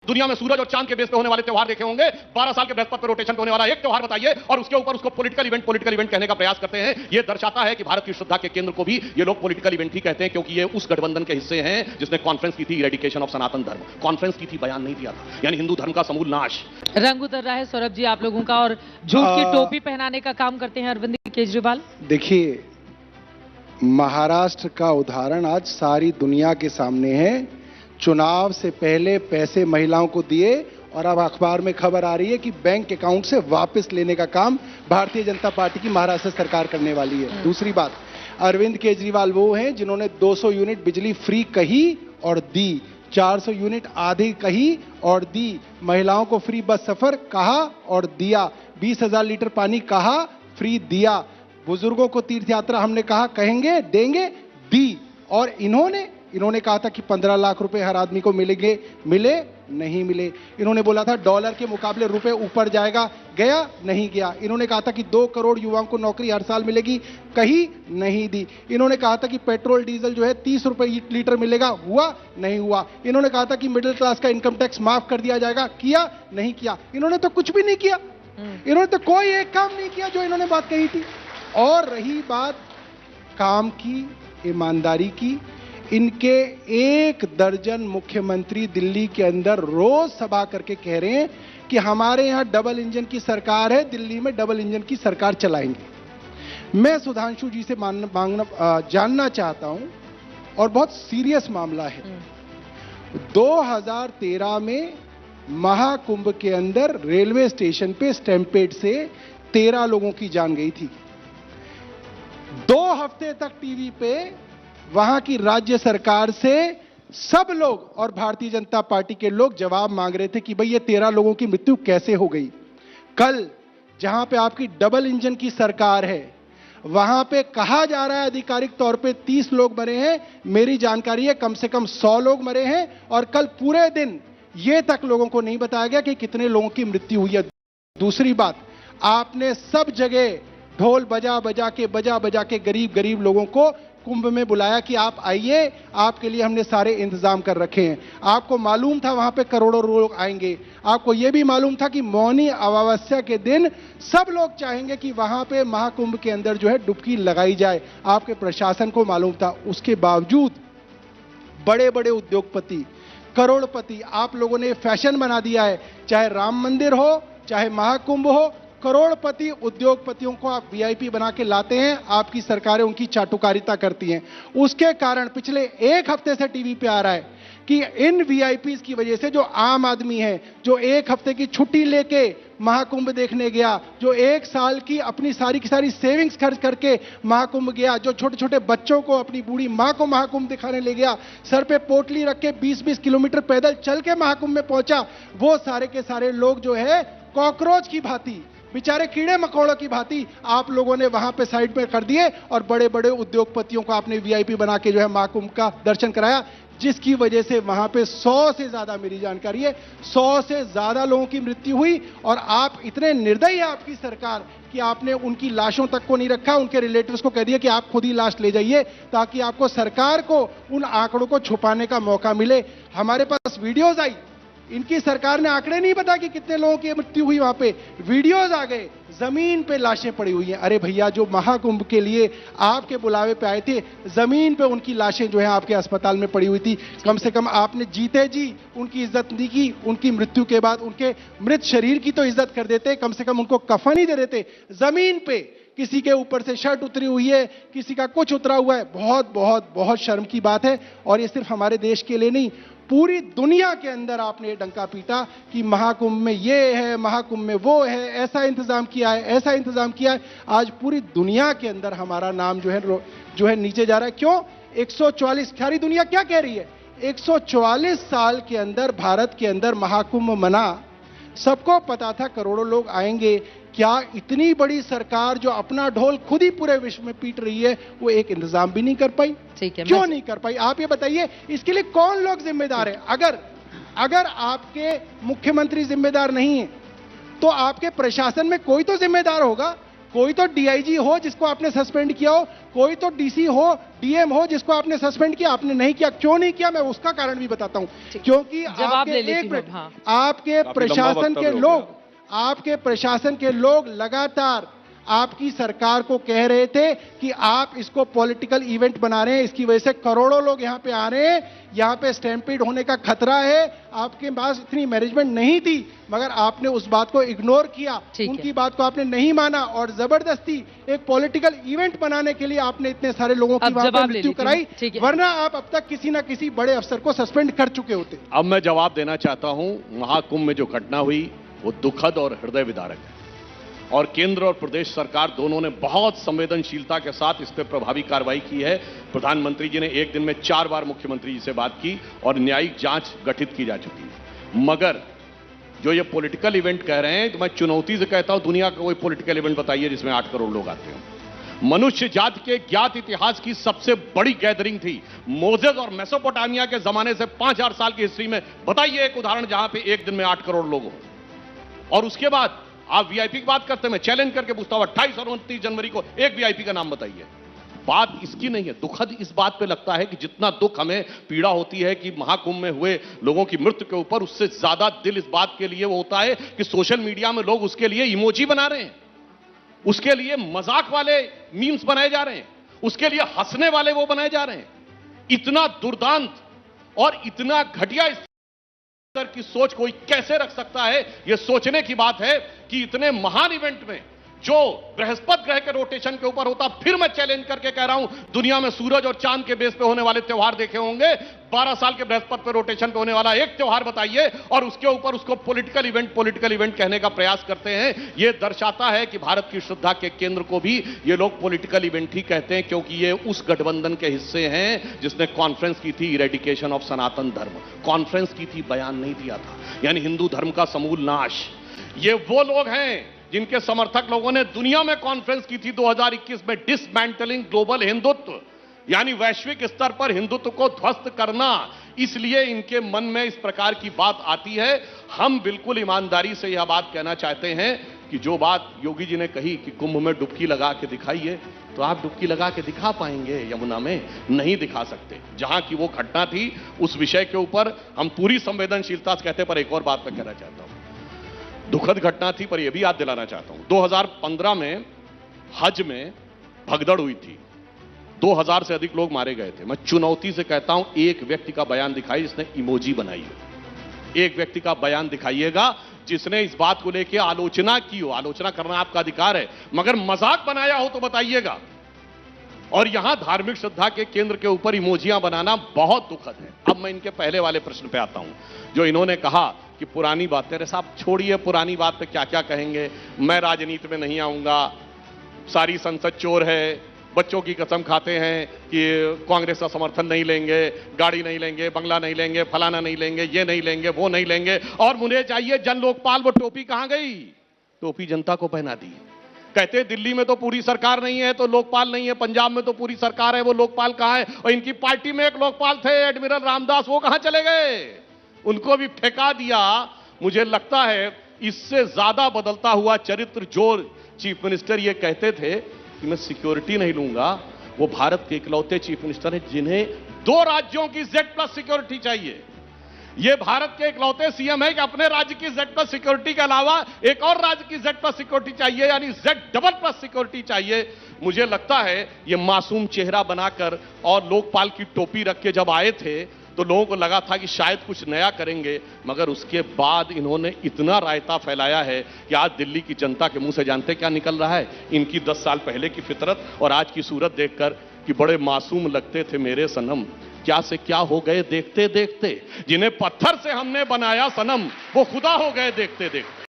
दुनिया में सूरज और चांद के बेस पे होने वाले त्योहार देखे होंगे। 12 साल के बृहस्पति पे रोटेशन पे होने वाला एक त्योहार बताइए और उसके ऊपर उसको पॉलिटिकल इवेंट कहने का प्रयास करते हैं। यह दर्शाता है कि भारत की श्रद्धा के केंद्र को भी ये लोग पॉलिटिकल इवेंट ही कहते हैं, क्योंकि ये उस गठबंधन के हिस्से हैं जिसने कॉन्फ्रेंस की थी इरेडिकेशन ऑफ सनातन धर्म, कॉन्फ्रेंस की थी, बयान नहीं दिया था, यानी हिंदू धर्म का समूल नाश। रंग उतर रहा है सौरभ जी आप लोगों का, और झूठ की टोपी पहनाने का काम करते हैं अरविंद केजरीवाल। देखिए, महाराष्ट्र का उदाहरण आज सारी दुनिया के सामने है। चुनाव से पहले पैसे महिलाओं को दिए और अब अखबार में खबर आ रही है कि बैंक अकाउंट से वापस लेने का काम भारतीय जनता पार्टी की महाराष्ट्र सरकार करने वाली है। दूसरी बात, अरविंद केजरीवाल वो हैं जिन्होंने 200 यूनिट बिजली फ्री कही और दी, 400 यूनिट आधी कही और दी, महिलाओं को फ्री बस सफर कहा और दिया, 20,000 लीटर पानी कहा, फ्री दिया, बुजुर्गों को तीर्थ यात्रा हमने कहा कहेंगे देंगे, दी। और इन्होंने कहा था कि 15 लाख रुपए हर आदमी को मिलेंगे, मिले नहीं मिले। इन्होंने बोला था डॉलर के मुकाबले रुपए ऊपर जाएगा, गया नहीं गया। इन्होंने कहा था कि 2 करोड़ युवाओं को नौकरी हर साल मिलेगी, कहीं नहीं दी। इन्होंने कहा था कि पेट्रोल डीजल जो है 30 रुपए लीटर मिलेगा, हुआ नहीं हुआ। इन्होंने कहा था कि मिडिल क्लास का इनकम टैक्स माफ कर दिया जाएगा, किया नहीं किया। इन्होंने तो कुछ भी नहीं किया, इन्होंने तो कोई एक काम नहीं किया जो इन्होंने बात कही थी। और रही बात काम की, ईमानदारी की, इनके 1 दर्जन मुख्यमंत्री दिल्ली के अंदर रोज सभा करके कह रहे हैं कि हमारे यहां डबल इंजन की सरकार है, दिल्ली में डबल इंजन की सरकार चलाएंगे। मैं सुधांशु जी से जानना चाहता हूं, और बहुत सीरियस मामला है। 2013 में महाकुंभ के अंदर रेलवे स्टेशन पे स्टैम्पेड से 13 लोगों की जान गई थी। 2 हफ्ते तक टीवी पे वहां की राज्य सरकार से सब लोग और भारतीय जनता पार्टी के लोग जवाब मांग रहे थे कि भाई ये 13 लोगों की मृत्यु कैसे हो गई। कल जहां पे आपकी डबल इंजन की सरकार है, वहां पे कहा जा रहा है आधिकारिक तौर पे 30 लोग मरे हैं, मेरी जानकारी है कम से कम 100 लोग मरे हैं। और कल पूरे दिन ये तक लोगों को नहीं बताया गया कि कितने लोगों की मृत्यु हुई है। दूसरी बात, आपने सब जगह ढोल बजा बजा के गरीब लोगों को कुंभ में बुलाया कि आप आइए, आपके लिए हमने सारे इंतजाम कर रखे हैं। आपको मालूम था वहां पे करोड़ों लोग आएंगे, आपको यह भी मालूम था कि मौनी अमावस्या के दिन सब लोग चाहेंगे कि वहां पे महाकुंभ के अंदर जो है डुबकी लगाई जाए, आपके प्रशासन को मालूम था। उसके बावजूद बड़े बड़े उद्योगपति, करोड़पति, आप लोगों ने फैशन बना दिया है, चाहे राम मंदिर हो चाहे महाकुंभ हो, करोड़पति उद्योगपतियों को आप वीआईपी बना के लाते हैं, आपकी सरकारें उनकी चाटुकारिता करती हैं। उसके कारण पिछले 1 हफ्ते से टीवी पे आ रहा है कि इन वीआईपीज की वजह से जो आम आदमी है, जो 1 हफ्ते की छुट्टी लेके महाकुंभ देखने गया, जो 1 साल की अपनी सारी की सारी सेविंग्स खर्च करके महाकुंभ गया, जो छोटे छोटे बच्चों को, अपनी बूढ़ी मां को महाकुंभ दिखाने ले गया, सर पे पोटली रख के 20-20 किलोमीटर पैदल चल के महाकुंभ में पहुंचा, वो सारे के सारे लोग जो है कॉकरोच की भांति, बेचारे कीड़े मकोड़ों की भांति आप लोगों ने वहां पे साइड में कर दिए और बड़े बड़े उद्योगपतियों को आपने वीआईपी बना के जो है महाकुंभ का दर्शन कराया, जिसकी वजह से वहां पे 100 से ज्यादा, मेरी जानकारी है 100 से ज्यादा लोगों की मृत्यु हुई। और आप इतने निर्दयी है आपकी सरकार कि आपने उनकी लाशों तक को नहीं रखा, उनके रिलेटिव्स को कह दिया कि आप खुद ही लाश ले जाइए ताकि आपको सरकार को उन आंकड़ों को छुपाने का मौका मिले। हमारे पास वीडियोज आई, इनकी सरकार ने आंकड़े नहीं बताया कि कितने लोगों की मृत्यु हुई, वहां पे वीडियोज आ गए, जमीन पे लाशें पड़ी हुई हैं। अरे भैया, जो महाकुंभ के लिए आपके बुलावे पे आए थे, जमीन पे उनकी लाशें जो है आपके अस्पताल में पड़ी हुई थी। कम से कम आपने जीते जी उनकी इज्जत नहीं की, उनकी मृत्यु के बाद उनके मृत शरीर की तो इज्जत कर देते, कम से कम उनको कफन ही दे देते। जमीन पे किसी के ऊपर से शर्ट उतरी हुई है, किसी का कुछ उतरा हुआ है, बहुत बहुत बहुत शर्म की बात है। और ये सिर्फ हमारे देश के लिए नहीं, पूरी दुनिया के अंदर आपने डंका पीटा कि महाकुंभ में ये है, महाकुंभ में वो है, ऐसा इंतजाम किया है, ऐसा इंतजाम किया है। आज पूरी दुनिया के अंदर हमारा नाम जो है नीचे जा रहा है। क्यों? 144, सारी दुनिया क्या कह रही है, 144 साल के अंदर भारत के अंदर महाकुंभ मना, सबको पता था करोड़ों लोग आएंगे। क्या इतनी बड़ी सरकार जो अपना ढोल खुद ही पूरे विश्व में पीट रही है, वो एक इंतजाम भी नहीं कर पाई? ठीक है, क्यों नहीं कर पाई? आप ये बताइए, इसके लिए कौन लोग जिम्मेदार हैं? अगर आपके मुख्यमंत्री जिम्मेदार नहीं है तो आपके प्रशासन में कोई तो जिम्मेदार होगा, कोई तो डीआईजी हो जिसको आपने सस्पेंड किया हो, कोई तो डीसी हो, डीएम हो जिसको आपने सस्पेंड किया, आपने नहीं किया। क्यों नहीं किया, मैं उसका कारण भी बताता हूं। क्योंकि जवाब ले लेती हूं। हाँ। आपके प्रशासन के लोग लगातार आपकी सरकार को कह रहे थे कि आप इसको पॉलिटिकल इवेंट बना रहे हैं, इसकी वजह से करोड़ों लोग यहां पे आ रहे हैं, यहां पे स्टैम्पीड होने का खतरा है। आपके पास इतनी मैनेजमेंट नहीं थी, मगर आपने उस बात को इग्नोर किया, उनकी बात को आपने नहीं माना और जबरदस्ती एक पॉलिटिकल इवेंट बनाने के लिए आपने इतने सारे लोगों की वहां पर मृत्यु कराई, वरना आप अब तक किसी ना किसी बड़े अफसर को सस्पेंड कर चुके होते। अब मैं जवाब देना चाहता हूं, महाकुंभ में जो घटना हुई वो दुखद और हृदय विदारक है और केंद्र और प्रदेश सरकार दोनों ने बहुत संवेदनशीलता के साथ इस पर प्रभावी कार्रवाई की है। प्रधानमंत्री जी ने एक दिन में 4 बार मुख्यमंत्री जी से बात की और न्यायिक जांच गठित की जा चुकी है। मगर जो ये पॉलिटिकल इवेंट कह रहे हैं, तो मैं चुनौती से कहता हूं, दुनिया का कोई पॉलिटिकल इवेंट बताइए जिसमें 8 करोड़ लोग आते हो। मनुष्य जाति के ज्ञात इतिहास की सबसे बड़ी गैदरिंग थी मोजेस और मेसोपोटामिया के जमाने से 5000 साल की हिस्ट्री में। बताइए एक उदाहरण जहां पे एक दिन में 8 करोड़ लोग हो। और उसके बाद आप वीआईपी की बात करते हैं, मैं चैलेंज करके पूछता हूं 28 और 29 जनवरी को एक वीआईपी का नाम बताइए। बात इसकी नहीं है, दुखद इस बात पे लगता है कि जितना दुख हमें पीड़ा होती है कि महाकुंभ में हुए लोगों की मृत्यु के ऊपर, उससे ज्यादा दिल इस बात के लिए वो होता है कि सोशल मीडिया में लोग उसके लिए इमोजी बना रहे हैं, उसके लिए मजाक वाले मीम्स बनाए जा रहे हैं, उसके लिए हंसने वाले वो बनाए जा रहे हैं। इतना दुर्दांत और इतना घटिया की सोच कोई कैसे रख सकता है, यह सोचने की बात है कि इतने महान इवेंट में जो बृहस्पति ग्रह के रोटेशन के ऊपर होता, फिर मैं चैलेंज करके कह रहा हूं, दुनिया में सूरज और चांद के बेस पे होने वाले त्योहार देखे होंगे, 12 साल के बृहस्पति पे रोटेशन पे होने वाला एक त्योहार बताइए और उसके ऊपर उसको पॉलिटिकल इवेंट कहने का प्रयास करते हैं। यह दर्शाता है कि भारत की श्रद्धा के केंद्र को भी ये लोग पॉलिटिकल इवेंट ही कहते हैं, क्योंकि ये उस गठबंधन के हिस्से हैं जिसने कॉन्फ्रेंस की थी इरेडिकेशन ऑफ सनातन धर्म, कॉन्फ्रेंस की थी, बयान नहीं दिया था, यानी हिंदू धर्म का समूल नाश। ये वो लोग हैं जिनके समर्थक लोगों ने दुनिया में कॉन्फ्रेंस की थी 2021 में, डिसमैंटलिंग ग्लोबल हिंदुत्व, यानी वैश्विक स्तर पर हिंदुत्व को ध्वस्त करना। इसलिए इनके मन में इस प्रकार की बात आती है। हम बिल्कुल ईमानदारी से यह बात कहना चाहते हैं कि जो बात योगी जी ने कही कि कुंभ में डुबकी लगा के दिखाइए, तो आप डुबकी लगा के दिखा पाएंगे यमुना में? नहीं दिखा सकते। जहां की वो घटना थी उस विषय के ऊपर हम पूरी संवेदनशीलता से कहते हैं। पर एक और बात मैं कहना चाहता हूं, दुखद घटना थी पर यह भी याद दिलाना चाहता हूं, 2015 में हज में भगदड़ हुई थी, 2000 से अधिक लोग मारे गए थे। मैं चुनौती से कहता हूं, एक व्यक्ति का बयान दिखाई जिसने इमोजी बनाई हो, एक व्यक्ति का बयान दिखाइएगा जिसने इस बात को लेकर आलोचना की हो। आलोचना करना आपका अधिकार है, मगर मजाक बनाया हो तो बताइएगा। और यहां धार्मिक श्रद्धा के केंद्र के ऊपर इमोजियां बनाना बहुत दुखद है। अब मैं इनके पहले वाले प्रश्न पे आता हूं, जो इन्होंने कहा कि पुरानी बातें। अरे साहब छोड़िए, पुरानी बात पे क्या क्या कहेंगे, मैं राजनीति में नहीं आऊंगा, सारी संसद चोर है, बच्चों की कसम खाते हैं कि कांग्रेस का समर्थन नहीं लेंगे, गाड़ी नहीं लेंगे, बंगला नहीं लेंगे, फलाना नहीं लेंगे, ये नहीं लेंगे, वो नहीं लेंगे। और मुझे चाहिए जन लोकपाल, वो टोपी कहां गई? टोपी जनता को पहना दी। कहते दिल्ली में तो पूरी सरकार नहीं है तो लोकपाल नहीं है, पंजाब में तो पूरी सरकार है, वो लोकपाल कहां है? और इनकी पार्टी में एक लोकपाल थे एडमिरल रामदास, वो कहां चले गए? उनको भी फेंका दिया। मुझे लगता है इससे ज्यादा बदलता हुआ चरित्र जो चीफ मिनिस्टर ये कहते थे कि मैं सिक्योरिटी नहीं लूंगा, वो भारत के इकलौते चीफ मिनिस्टर हैं जिन्हें 2 राज्यों की Z+ सिक्योरिटी चाहिए। ये भारत के इकलौते सीएम है कि अपने राज्य की Z+ सिक्योरिटी के अलावा एक और राज्य की Z+ सिक्योरिटी चाहिए, यानी Z++ सिक्योरिटी चाहिए। मुझे लगता है ये मासूम चेहरा बनाकर और लोकपाल की टोपी रख के जब आए थे तो लोगों को लगा था कि शायद कुछ नया करेंगे, मगर उसके बाद इन्होंने इतना रायता फैलाया है कि आज दिल्ली की जनता के मुंह से जानते क्या निकल रहा है? इनकी 10 साल पहले की फितरत और आज की सूरत देखकर कि बड़े मासूम लगते थे मेरे सनम, क्या से क्या हो गए देखते देखते। जिन्हें पत्थर से हमने बनाया सनम, वो खुदा हो गए देखते देखते।